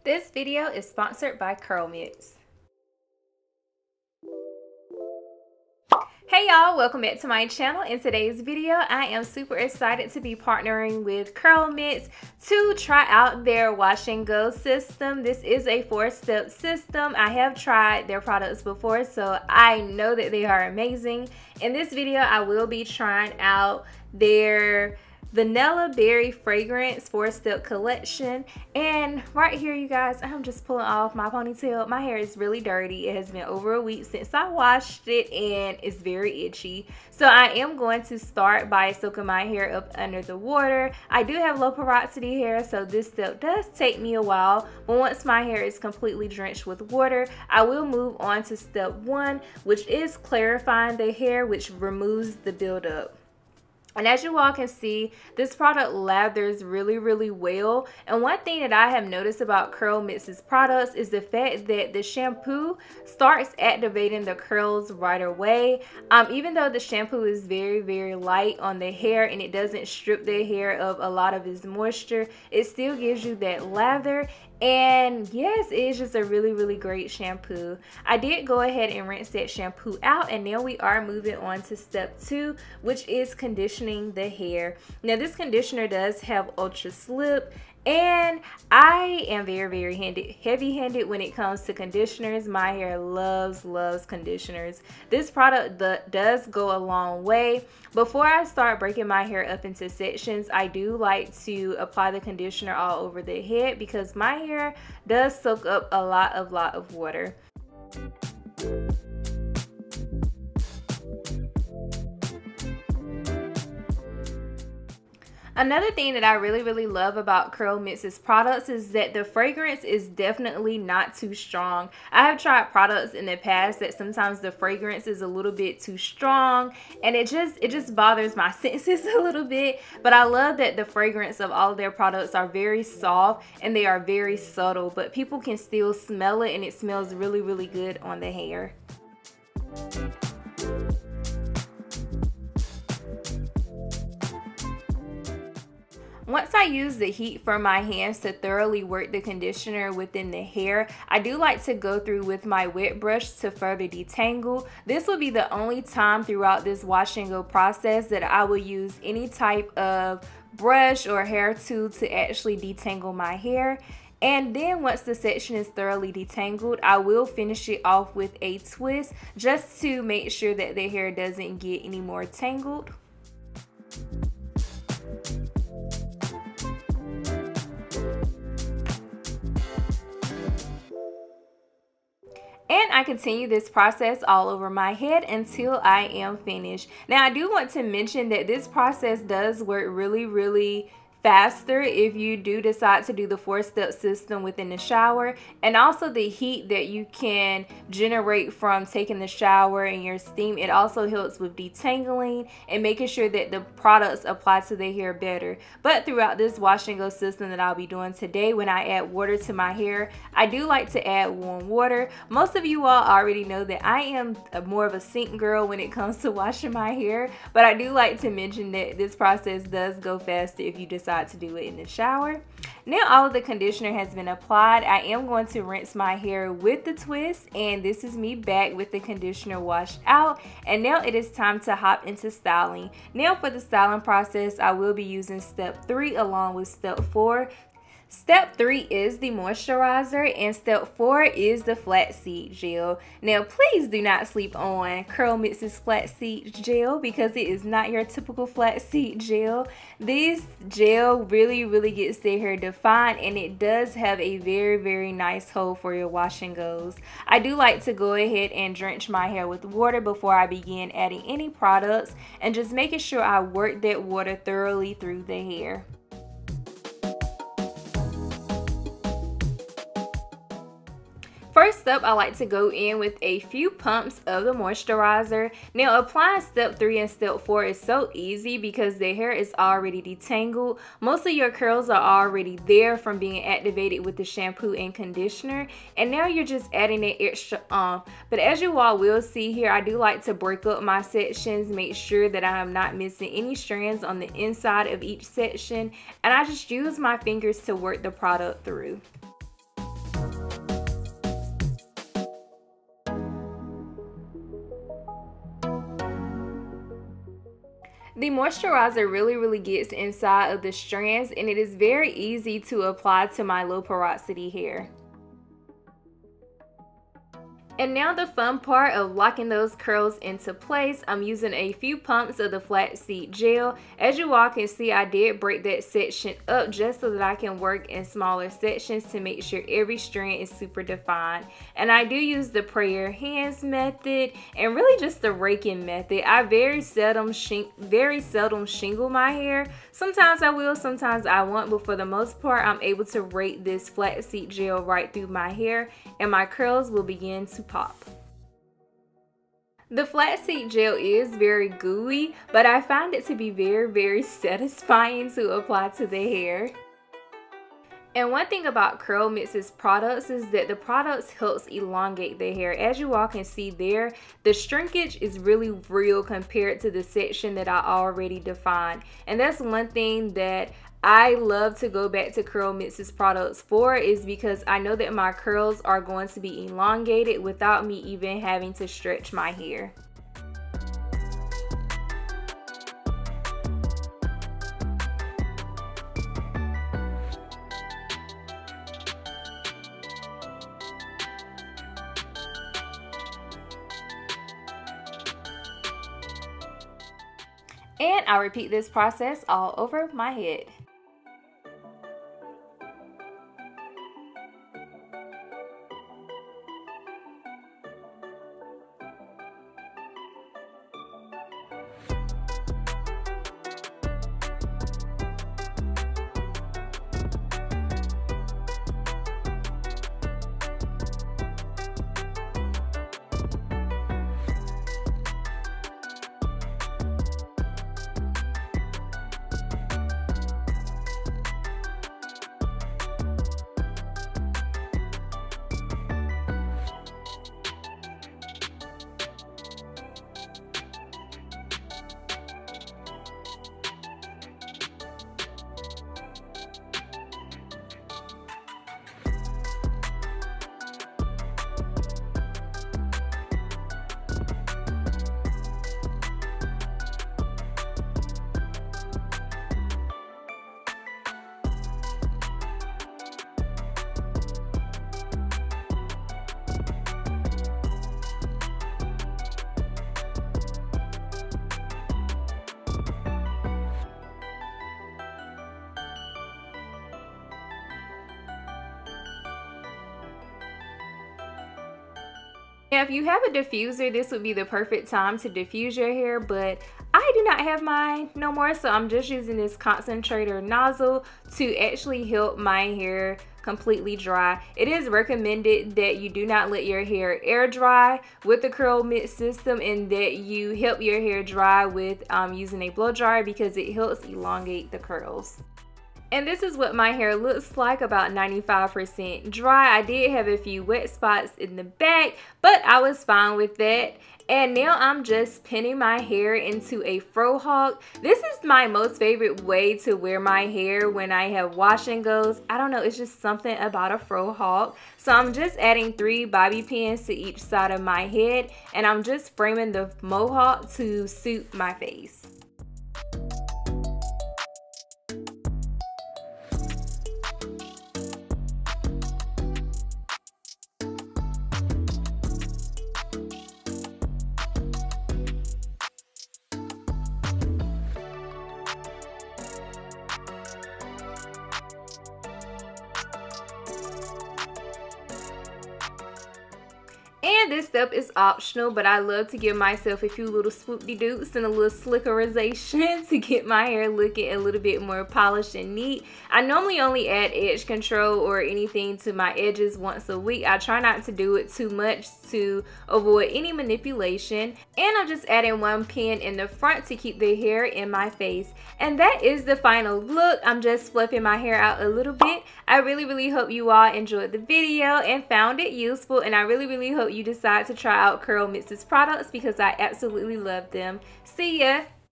This video is sponsored by Curl Mix. Hey y'all, welcome back to my channel. In today's video, I am super excited to be partnering with Curl Mix to try out their wash and go system. This is a 4-step system. I have tried their products before, so I know that they are amazing. In this video, I will be trying out their Vanilla Berry Fragrance 4-step collection. And right here, you guys, I'm just pulling off my ponytail. My hair is really dirty. It has been over a week since I washed it and it's very itchy. So I am going to start by soaking my hair up under the water. I do have low porosity hair, so this step does take me a while. But once my hair is completely drenched with water, I will move on to step 1, which is clarifying the hair, which removes the buildup. And as you all can see, this product lathers really well. And one thing that I have noticed about Curl Mix's products is the fact that the shampoo starts activating the curls right away. Even though the shampoo is very light on the hair and it doesn't strip the hair of a lot of its moisture, it still gives you that lather. And yes, it is just a really great shampoo. I did go ahead and rinse that shampoo out, and now we are moving on to step 2, which is conditioning the hair. Now this conditioner does have ultra slip, and I am very heavy-handed when it comes to conditioners. My hair loves conditioners. This product does go a long way. Before I start breaking my hair up into sections, I do like to apply the conditioner all over the head because my hair does soak up a lot of water. Another thing that I really love about Curl Mix's products is that the fragrance is definitely not too strong. I have tried products in the past that sometimes the fragrance is a little bit too strong, and it just bothers my senses a little bit. But I love that the fragrance of all of their products are very soft and they are very subtle, but people can still smell it, and it smells really good on the hair. Once I use the heat from my hands to thoroughly work the conditioner within the hair, I do like to go through with my wet brush to further detangle. This will be the only time throughout this wash and go process that I will use any type of brush or hair tool to actually detangle my hair. And then once the section is thoroughly detangled, I will finish it off with a twist just to make sure that the hair doesn't get any more tangled. And I continue this process all over my head until I am finished. Now I do want to mention that this process does work really faster if you do decide to do the 4-step system within the shower, and also the heat that you can generate from taking the shower and your steam, it also helps with detangling and making sure that the products apply to the hair better. But throughout this wash and go system that I'll be doing today, when I add water to my hair, I do like to add warm water. Most of you all already know that I am more of a sink girl when it comes to washing my hair, but I do like to mention that this process does go faster if you decide to do it in the shower. Now all of the conditioner has been applied, I am going to rinse my hair with the twist, and this is me back with the conditioner washed out. And now it is time to hop into styling. Now for the styling process, I will be using step 3 along with step 4. Step 3 is the moisturizer, and step 4 is the flaxseed gel. Now please do not sleep on Curl Mix's flaxseed gel because it is not your typical flaxseed gel. This gel really gets the hair defined, and it does have a very nice hold for your wash and goes. I do like to go ahead and drench my hair with water before I begin adding any products, and just making sure I work that water thoroughly through the hair. First up, I like to go in with a few pumps of the moisturizer. Now applying step 3 and step 4 is so easy because the hair is already detangled. Most of your curls are already there from being activated with the shampoo and conditioner, and now you're just adding that extra But as you all will see here, I do like to break up my sections, make sure that I am not missing any strands on the inside of each section, and I just use my fingers to work the product through. The moisturizer really gets inside of the strands, and it is very easy to apply to my low porosity hair. And now the fun part of locking those curls into place. I'm using a few pumps of the flaxseed gel. As you all can see, I did break that section up just so that I can work in smaller sections to make sure every strand is super defined. And I do use the prayer hands method and really just the raking method. I very seldom shingle my hair. Sometimes I will, sometimes I won't, but for the most part, I'm able to rake this flaxseed gel right through my hair and my curls will begin to pop. The flaxseed gel is very gooey, but I find it to be very satisfying to apply to the hair. And one thing about Curl Mix's products is that the products helps elongate the hair. As you all can see there, the shrinkage is really real compared to the section that I already defined. And that's one thing that I love to go back to Curl Mix's products for, is because I know that my curls are going to be elongated without me even having to stretch my hair. And I repeat this process all over my head. Now, if you have a diffuser, this would be the perfect time to diffuse your hair, but I do not have mine no more, so I'm just using this concentrator nozzle to actually help my hair completely dry. It is recommended that you do not let your hair air dry with the Curl Mix system, and that you help your hair dry with using a blow dryer, because it helps elongate the curls. And this is what my hair looks like, about 95% dry. I did have a few wet spots in the back, but I was fine with that. And now I'm just pinning my hair into a Frohawk. This is my most favorite way to wear my hair when I have wash and goes. I don't know, it's just something about a Frohawk. So I'm just adding 3 bobby pins to each side of my head, and I'm just framing the mohawk to suit my face. And this step is optional, but I love to give myself a few little swoop-de-doops and a little slickerization to get my hair looking a little bit more polished and neat. I normally only add edge control or anything to my edges once a week. I try not to do it too much to avoid any manipulation. And I'm just adding 1 pin in the front to keep the hair in my face. And that is the final look. I'm just fluffing my hair out a little bit. I really hope you all enjoyed the video and found it useful, and I really hope you decide to try out Curl Mix's products, because I absolutely love them. See ya!